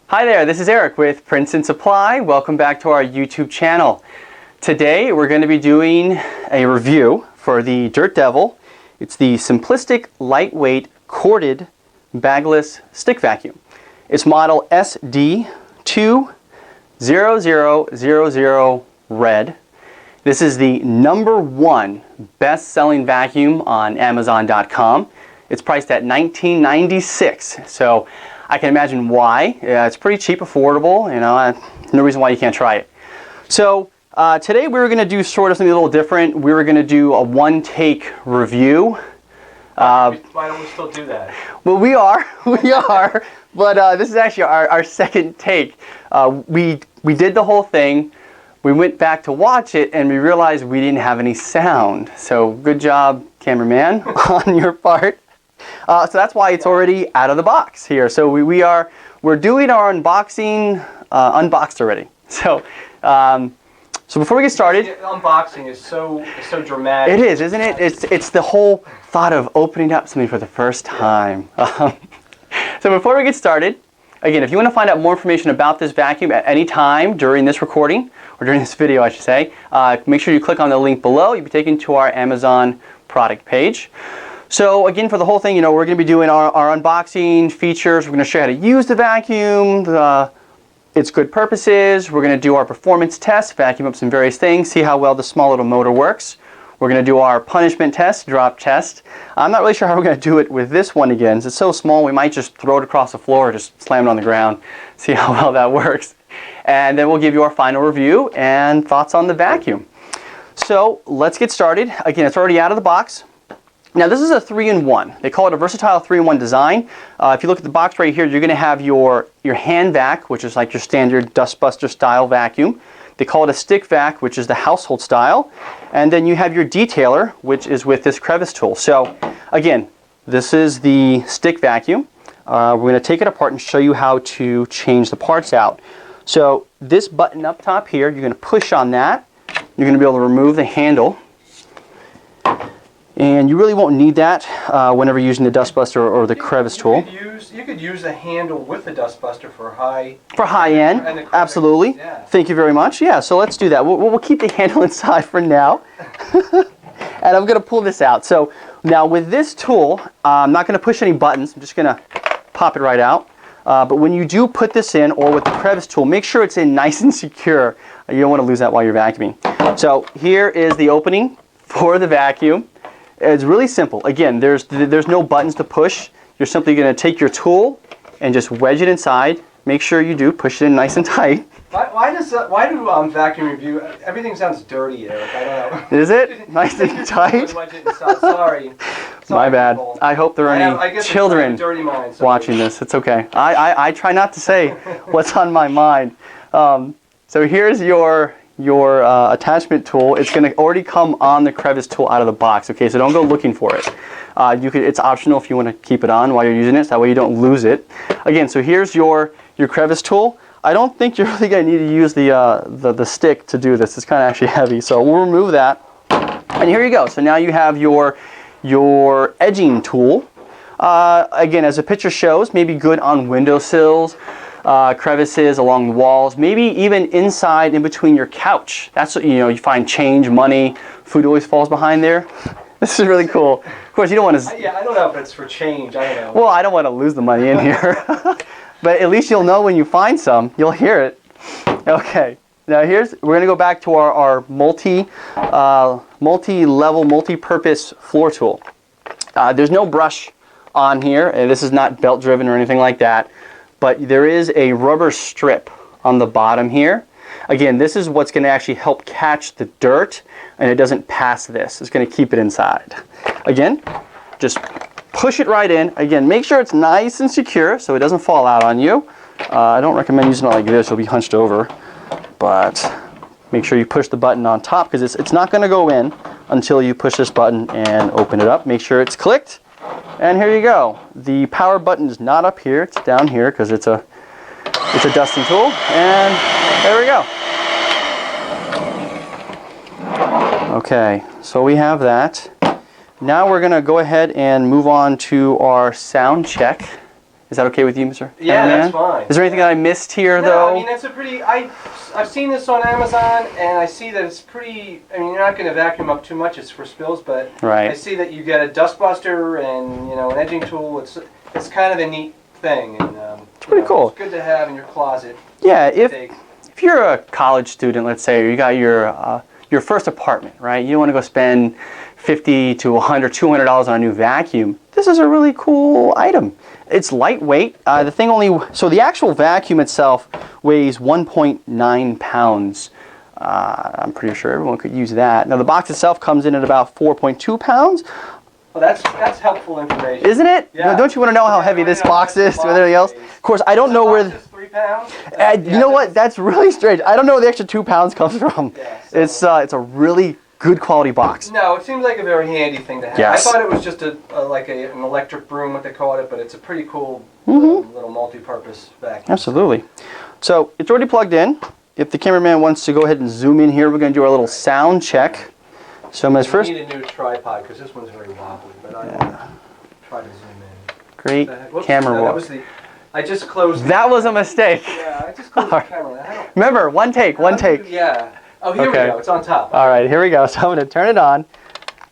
Hi there, this is Eric with Prince and Supply. Welcome back to our YouTube channel. Today we're going to be doing a review for the Dirt Devil. It's the SimpliStik lightweight corded bagless stick vacuum. It's model SD20000RED. This is the #1 best-selling vacuum on Amazon.com. It's priced at $19.96. So I can imagine why. It's pretty cheap, affordable. You know, no reason why you can't try it. So today we were going to do sort of something a little different. We were going to do a one-take review. Why don't we still do that? Well, we are. But this is actually our second take. We did the whole thing. We went back to watch it and we realized we didn't have any sound. So good job, cameraman, on your part. So that's why it's already out of the box here. So we're doing our unboxing unboxed already. So so before we get started, unboxing is so dramatic. It is, isn't it? It's the whole thought of opening up something for the first time. So before we get started, again, if you want to find out more information about this vacuum at any time during this recording, or during this video I should say, make sure you click on the link below. You'll be taken to our Amazon product page. So again, for the whole thing, you know, we're going to be doing our unboxing features. We're going to show you how to use the vacuum, its good purposes. We're going to do our performance test, vacuum up some various things, see how well the small little motor works. We're going to do our punishment test, drop test. I'm not really sure how we're going to do it with this one again. It's so small, we might just throw it across the floor or just slam it on the ground, see how well that works. And then we'll give you our final review and thoughts on the vacuum. So let's get started. Again, it's already out of the box. Now this is a 3-in-1. They call it a versatile 3-in-1 design. If you look at the box right here, you're going to have your hand vac, which is like your standard dustbuster style vacuum. They call it a stick vac, which is the household style. And then you have your detailer, which is with this Crevice Tool. So again, this is the stick vacuum. We're going to take it apart and show you how to change the parts out. So this button up top here, you're going to push on that. You're going to be able to remove the handle. And you really won't need that whenever using the dustbuster or the Crevice Tool. You could use the handle with the dustbuster for high end. Absolutely. Yeah. Thank you very much. Yeah, so let's do that. We'll keep the handle inside for now. And I'm going to pull this out. So now with this tool, I'm not going to push any buttons. I'm just going to pop it right out. But when you do put this in, or with the Crevice Tool, make sure it's in nice and secure. You don't want to lose that while you're vacuuming. So here is the opening for the vacuum. It's really simple. Again, there's no buttons to push. You're simply going to take your tool and just wedge it inside. Make sure you do push it in nice and tight. Why do vacuum review? Everything sounds dirty, Eric. I don't know. Is it nice and tight? Sorry. My bad. People. I hope there are any children watching this. It's okay. I try not to say what's on my mind. So here's your attachment tool. It's going to already come on the Crevice Tool out of the box. Okay, so don't go looking for it. It's optional if you want to keep it on while you're using it, so that way you don't lose it. Again, so here's your Crevice Tool. I don't think you're really going to need to use the stick to do this. It's kind of actually heavy, so we'll remove that. And here you go. So now you have your edging tool. Again, as the picture shows, maybe good on windowsills, crevices along the walls, maybe even inside in between your couch. That's what, you find change, money, food always falls behind there. This is really cool. Of course, you don't want to... Yeah, I don't know if it's for change. I don't know. Well, I don't want to lose the money in here. But at least you'll know when you find some. You'll hear it. Okay. Now we're going to go back to our multi-level, multi-purpose floor tool. There's no brush on here, and this is not belt driven or anything like that. But there is a rubber strip on the bottom here. Again, this is what's going to actually help catch the dirt, and it doesn't pass this. It's going to keep it inside. Again, just push it right in. Again, make sure it's nice and secure so it doesn't fall out on you. I don't recommend using it like this. You'll be hunched over. But make sure you push the button on top, because it's not going to go in until you push this button and open it up. Make sure it's clicked. And here you go. The power button is not up here. It's down here because it's a dusting tool. And there we go. Okay, so we have that. Now we're going to go ahead and move on to our sound check. Is that okay with you, Mr. Yeah, Cameraman? that's fine. Is there anything that I missed here, No, though? I mean, it's a pretty, I've seen this on Amazon, and I see that it's pretty, I mean, you're not going to vacuum up too much, it's for spills, but Right. I see that you get a dust buster and, you know, an edging tool. It's kind of a neat thing. And, It's pretty cool. It's good to have in your closet. Yeah, if you're a college student, let's say, or you got your first apartment, right? You don't want to go spend $50 to $100, $200 on a new vacuum. This is a really cool item. It's lightweight. The thing so the actual vacuum itself weighs 1.9 pounds. I'm pretty sure everyone could use that. Now the box itself comes in at about 4.2 pounds. Well, that's helpful information. Isn't it? Yeah. Don't you want to know how heavy this box is to everything else? Of course, I don't know where. Is 3 pounds? You know what? That's really strange. I don't know where the extra 2 pounds comes from. Yeah, so It's a really good quality box. No, it seems like a very handy thing to have. Yes. I thought it was just an electric broom, what they call it, but it's a pretty cool little multi-purpose vacuum. Absolutely. So it's already plugged in. If the cameraman wants to go ahead and zoom in here, we're going to do our little sound check. So I'm going to first. I need a new tripod because this one's very wobbly, but I will try to zoom in. Great Whoops, camera no, work. I just closed. That was a mistake. Yeah, I just closed the camera. Remember, one take. Yeah. Oh, here we go. It's on top. All right, here we go. So I'm going to turn it on.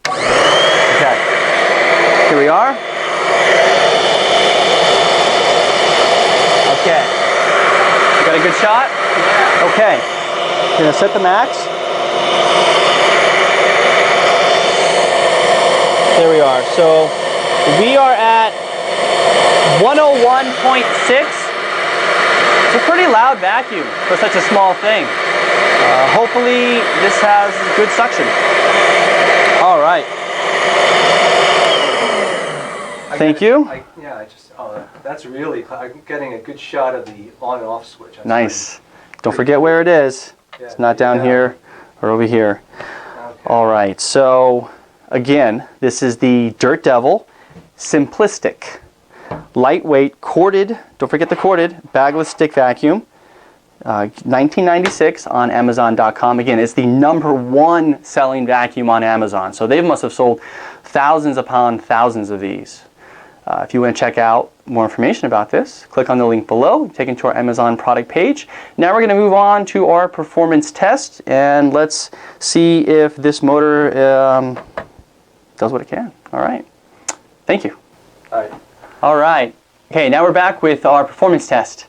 Okay. Here we are. Okay. You got a good shot? Yeah. Okay. Going to set the max. There we are. So we are at 101.6. It's a pretty loud vacuum for such a small thing. Hopefully this has good suction. All right. Thank you. That's really, I'm getting a good shot of the on and off switch. That's Nice. Don't forget where it is. Yeah, It's not down here or over here. Okay. All right. So again, this is the Dirt Devil SimpliStik. Lightweight, corded, don't forget the corded, bagless stick vacuum. 1996 on Amazon.com. Again, it's the #1 selling vacuum on Amazon. So they must have sold thousands upon thousands of these. If you want to check out more information about this, click on the link below, take it to our Amazon product page. Now we're going to move on to our performance test, and let's see if this motor does what it can. All right. Thank you. All right. All right. Okay, now we're back with our performance test.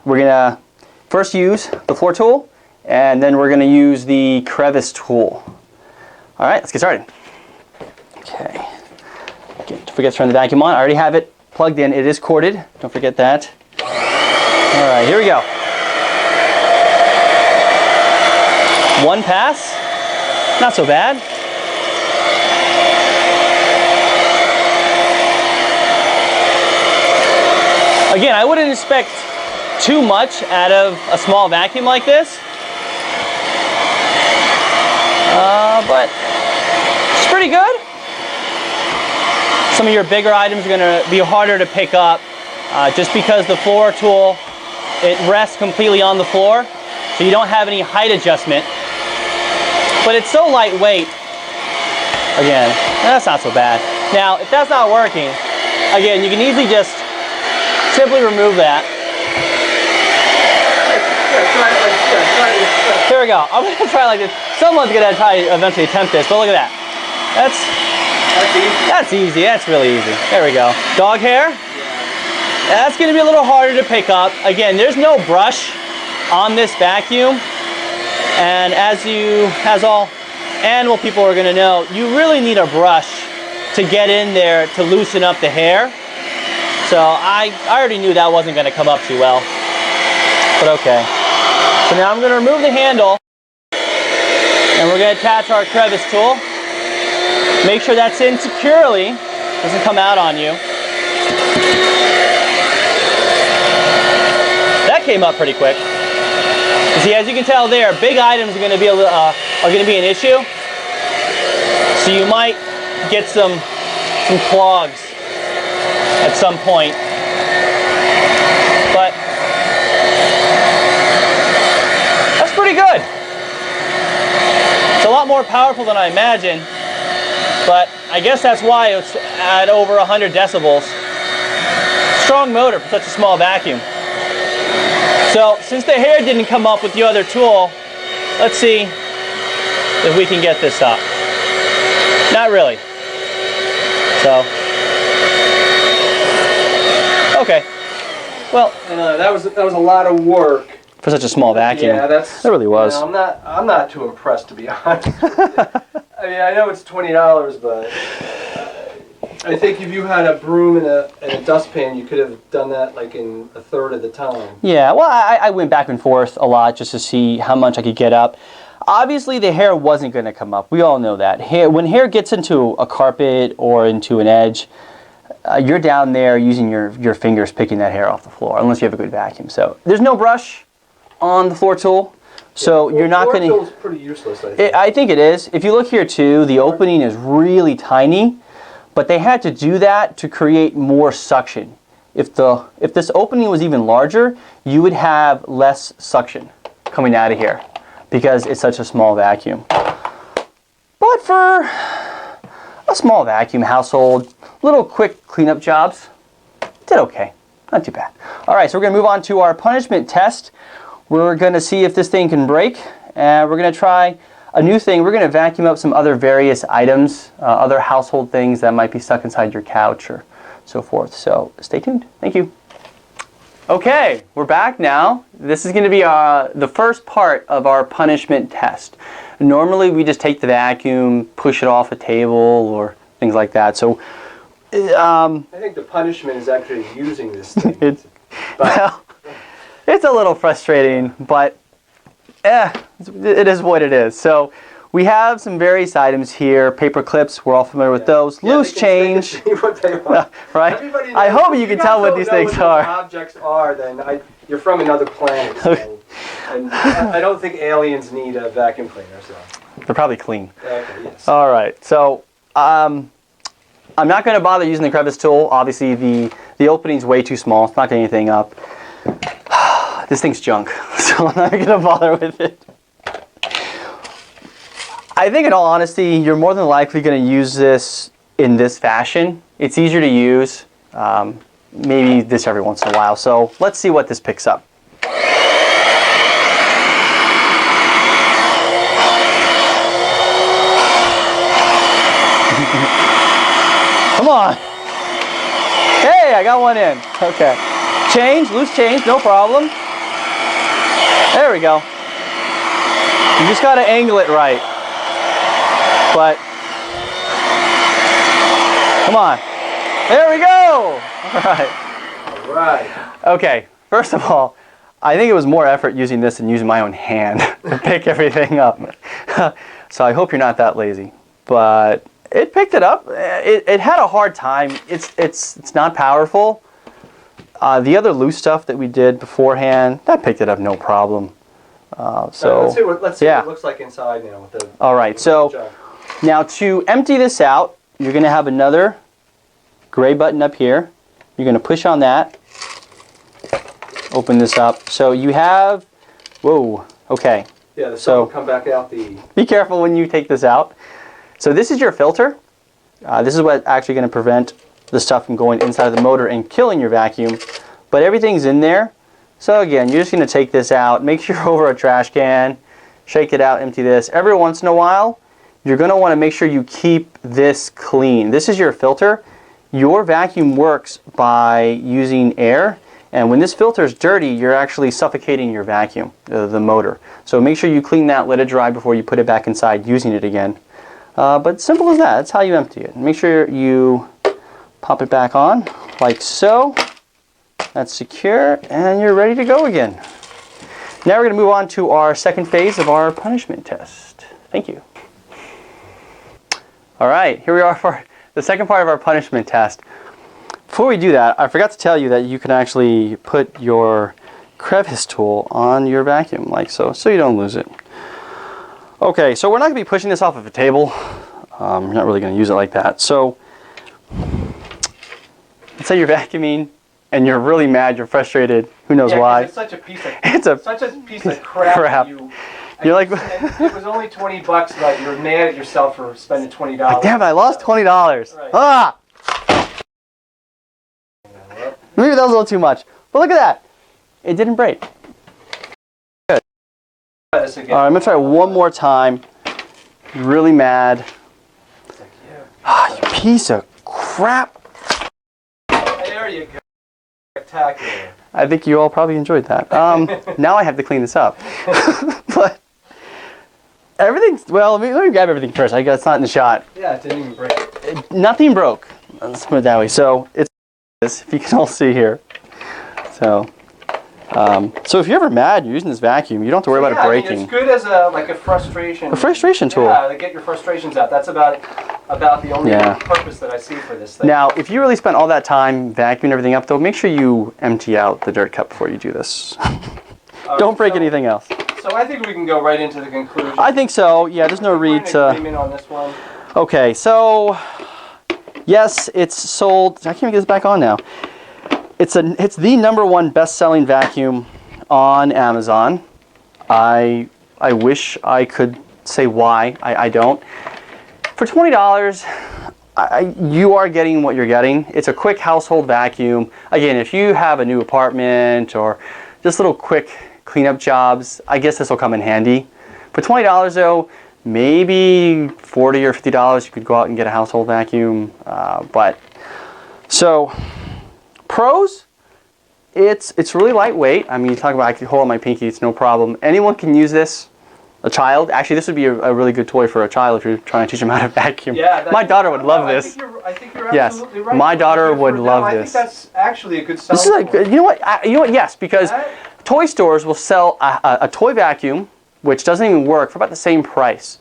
We're going to first use the floor tool, and then we're going to use the crevice tool. All right, let's get started. Okay. Don't forget to turn the vacuum on. I already have it plugged in. It is corded. Don't forget that. All right, here we go. One pass. Not so bad. Again, I wouldn't expect too much out of a small vacuum like this. But it's pretty good. Some of your bigger items are going to be harder to pick up just because the floor tool, it rests completely on the floor, so you don't have any height adjustment. But it's so lightweight. Again, that's not so bad. Now, if that's not working, again, you can easily just simply remove that. Here we go. I'm going to try like this. Someone's going to try to eventually attempt this, but look at that. That's easy. That's really easy. There we go. Dog hair. That's going to be a little harder to pick up. Again, there's no brush on this vacuum. And as all animal people are going to know, you really need a brush to get in there to loosen up the hair. So I already knew that wasn't going to come up too well. But okay. So now I'm going to remove the handle. And we're going to attach our crevice tool. Make sure that's in securely. Doesn't come out on you. That came up pretty quick. You see, as you can tell there, big items are going to be an issue. So you might get some clogs at some point. But that's pretty good. It's a lot more powerful than I imagined. But I guess that's why it's at over 100 decibels. strong motor for such a small vacuum. So since the hair didn't come up with the other tool, let's see if we can get this up. Not really. So, okay. Well, that was a lot of work for such a small vacuum. Yeah, that really was. You know, I'm not too impressed, to be honest. I mean, I know it's $20, but I think if you had a broom and a dustpan, you could have done that like in a third of the time. Yeah, well, I went back and forth a lot just to see how much I could get up. Obviously, the hair wasn't going to come up. We all know that. When hair gets into a carpet or into an edge, you're down there using your fingers picking that hair off the floor, unless you have a good vacuum. So there's no brush on the floor tool, so you're not going to... Floor tool's pretty useless, I think. I think it is. If you look here too, the opening is really tiny, but they had to do that to create more suction. If this opening was even larger, you would have less suction coming out of here because it's such a small vacuum. But for a small vacuum household, little quick cleanup jobs, did okay. Not too bad. All right, so we're going to move on to our punishment test. We're going to see if this thing can break, and we're going to try a new thing. We're going to vacuum up some other various items, other household things that might be stuck inside your couch or so forth. So stay tuned. Thank you. Okay, we're back now. This is going to be the first part of our punishment test. Normally we just take the vacuum, push it off a table or things like that. So I think the punishment is actually using this thing. Well, it's a little frustrating, but it is what it is. So we have some various items here. Paper clips, we're all familiar with those. Yeah, loose change. What they are. Right? Knows, I hope you can tell what these things are. If objects are, then you're from another planet. So, and I don't think aliens need a vacuum cleaner. So. They're probably clean. Okay, yes. All right. So I'm not going to bother using the Crevice Tool. Obviously, the opening's way too small. It's not getting anything up. This thing's junk, so I'm not going to bother with it. I think in all honesty, you're more than likely going to use this in this fashion. It's easier to use, maybe this every once in a while. So let's see what this picks up. Come on. Hey, I got one in. Okay. Change, loose change, no problem. There we go. You just got to angle it right. But, come on. There we go. All right. All right. Okay, first of all, I think it was more effort using this than using my own hand to pick everything up. So I hope you're not that lazy. But it picked it up. It had a hard time. It's not powerful. The other loose stuff that we did beforehand, that picked it up no problem. So let's see what it looks like inside now. With the, all right, so now to empty this out, you're going to have another gray button up here. You're going to push on that. Open this up. So you have, whoa, okay. Yeah, the stuff will come back out the... Be careful when you take this out. So this is your filter. This is what's actually going to prevent the stuff from going inside of the motor and killing your vacuum. But everything's in there. So again, you're just going to take this out. Make sure you're over a trash can. Shake it out, empty this. Every once in a while, you're going to want to make sure you keep this clean. This is your filter. Your vacuum works by using air. And when this filter is dirty, you're actually suffocating your vacuum, the motor. So make sure you clean that, let it dry before you put it back inside using it again. But simple as that. That's how you empty it. Make sure you pop it back on like so. That's secure, and you're ready to go again. Now we're going to move on to our second phase of our punishment test. Thank you. All right, here we are for the second part of our punishment test. Before we do that, I forgot to tell you that you can actually put your Crevice tool on your vacuum like so, so you don't lose it. Okay, so we're not going to be pushing this off of a table. We're not really going to use it like that. So let's say you're vacuuming and you're really mad, you're frustrated, who knows why. It's such a piece of crap. You're like, it was only $20, but you're mad at yourself for spending $20. Damn it, I lost $20. Right. Ah! Let maybe that was a little too much. But look at that. It didn't break. Good. Try this again. All right, I'm going to try one more time. Really mad. It's like, yeah. Ah, you piece of crap. There you go. Spectacular. I think you all probably enjoyed that. Now I have to clean this up. But everything's, well, let me grab everything first. I guess it's not in the shot. Yeah, it didn't even break. Nothing broke. Let's put it that way. So it's this, if you can all see here. So if you're ever mad, you're using this vacuum, you don't have to worry about it breaking. I mean, it's good as a frustration. A frustration tool. Yeah, to get your frustrations out. That's about the only purpose that I see for this thing. Now, if you really spent all that time vacuuming everything up, though, make sure you empty out the dirt cup before you do this. Don't break anything else. So I think we can go right into the conclusion. I think so. Yeah, there's no read to. Agreement on this one. Okay, so yes, it's sold. I can't even get this back on now. It's the #1 best-selling vacuum on Amazon. I wish I could say why. I don't. For $20, you are getting what you're getting. It's a quick household vacuum. Again, if you have a new apartment or just little quick cleanup jobs, I guess this will come in handy. For $20 though, maybe $40 or $50 you could go out and get a household vacuum. So pros, it's really lightweight. I mean, you talk about I can hold on my pinky, it's no problem. Anyone can use this. A child, actually, this would be a really good toy for a child if you're trying to teach them how to vacuum. Yeah, my daughter would love this. I think you're absolutely right. My daughter would love this. I think that's actually a good selling This is like, you know what? Yes, because toy stores will sell a toy vacuum, which doesn't even work, for about the same price.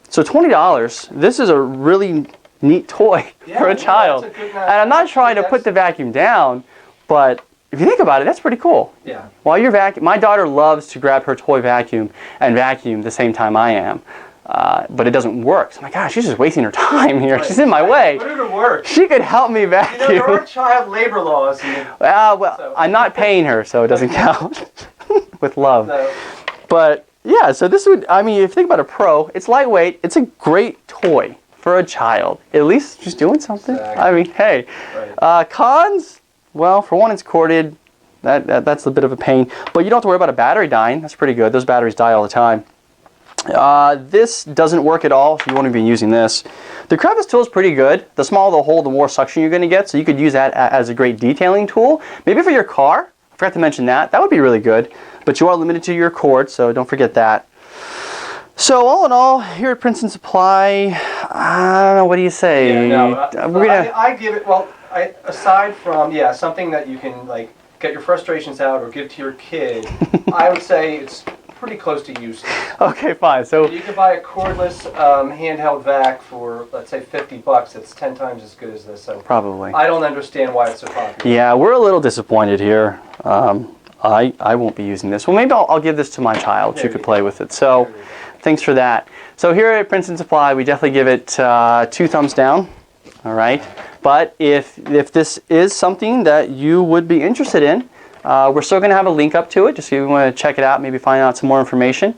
So $20, this is a really neat toy for a child. And I'm not trying to put the vacuum down, but if you think about it, that's pretty cool. Yeah. While you're vacuuming, my daughter loves to grab her toy vacuum and vacuum the same time I am, but it doesn't work. So I'm like, gosh, she's just wasting her time here. Right. She's in my way. Put her to work. She could help me vacuum. You know, there are child labor laws. Well, I'm not paying her, so it doesn't count. With love. No. But yeah, so this would, I mean, if you think about a pro, it's lightweight. It's a great toy for a child. At least she's doing something. Exactly. I mean, hey. Right. Cons? Well, for one, it's corded. That's a bit of a pain. But you don't have to worry about a battery dying. That's pretty good. Those batteries die all the time. This doesn't work at all if you won't be using this. The Crevice Tool is pretty good. The smaller the hole, the more suction you're going to get. So you could use that as a great detailing tool. Maybe for your car. I forgot to mention that. That would be really good. But you are limited to your cord, so don't forget that. So all in all, here at Princeton Supply, I don't know. What do you say? Yeah, no, I give it, well, aside from, something that you can like get your frustrations out or give to your kid, I would say it's pretty close to useless. Okay, fine. So you can buy a cordless handheld vac for, let's say, $50. It's 10 times as good as this. So probably. I don't understand why it's so popular. Yeah, we're a little disappointed here. I won't be using this. Well, maybe I'll give this to my child. She could play with it. So thanks for that. So here at Princeton Supply, we definitely give it 2 thumbs down. All right. But if this is something that you would be interested in, we're still going to have a link up to it, just if you want to check it out, maybe find out some more information.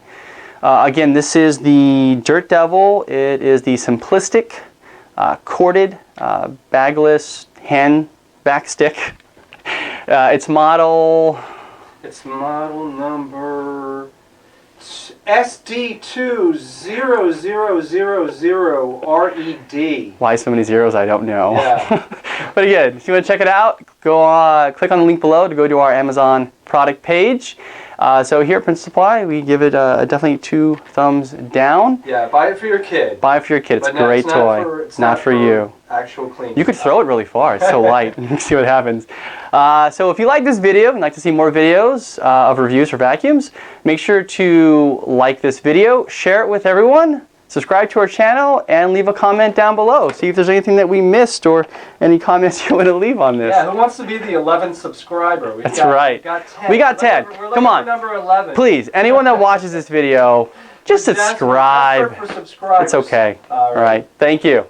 Again, this is the Dirt Devil. It is the SimpliStik corded bagless hand vac stick. It's model number SD20000RED. Why so many zeros, I don't know. Yeah. But again, if you want to check it out, go click on the link below to go to our Amazon product page. So here at Princeton Supply, we give it definitely 2 thumbs down. Yeah, buy it for your kid. Buy it for your kid. It's a great toy. It's not for you. Actual clean. You could throw it really far. It's so light. You can see what happens. So if you like this video and like to see more videos of reviews for vacuums, make sure to like this video, share it with everyone, subscribe to our channel, and leave a comment down below. See if there's anything that we missed or any comments you want to leave on this. Yeah, who wants to be the 11th subscriber? That's right. We got 10. Come on. Number 11. Please, anyone that watches this video, just subscribe. It's okay. All right. Thank you.